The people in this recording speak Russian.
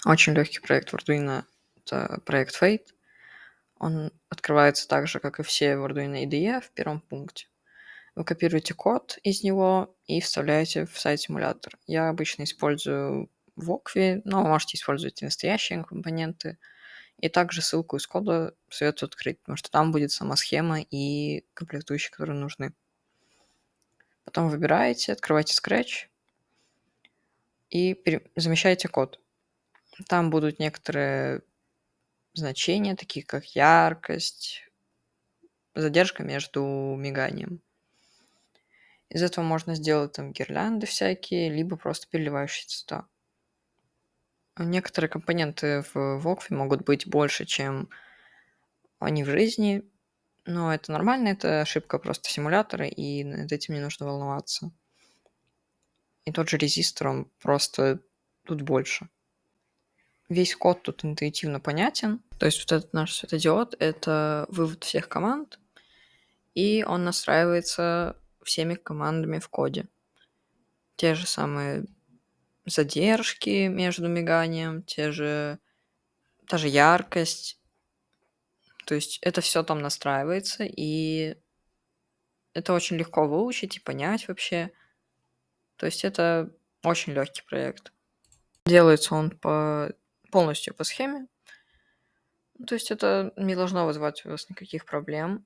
Очень легкий проект в Arduino — это проект Fate. Он открывается так же, как и все в Arduino IDE в первом пункте. Вы копируете код из него и вставляете в сайт-симулятор. Я обычно использую Вокви, но вы можете использовать и настоящие компоненты. И также ссылку из кода советую открыть, потому что там будет сама схема и комплектующие, которые нужны. Потом выбираете, открываете Scratch и замещаете код. Там будут некоторые значения, такие как яркость, задержка между миганием. Из этого можно сделать там гирлянды всякие, либо просто переливающие цвета. Некоторые компоненты в Вокфе могут быть больше, чем они в жизни, но это нормально, это ошибка просто симулятора, и над этим не нужно волноваться. И тот же резистор, он просто тут больше. Весь код тут интуитивно понятен. То есть вот этот наш светодиод — это вывод всех команд, и он настраивается всеми командами в коде. Те же самые задержки между миганием, та же яркость. То есть это все там настраивается, и это очень легко выучить и понять вообще. То есть это очень легкий проект. Делается он полностью по схеме. То есть это не должно вызывать у вас никаких проблем.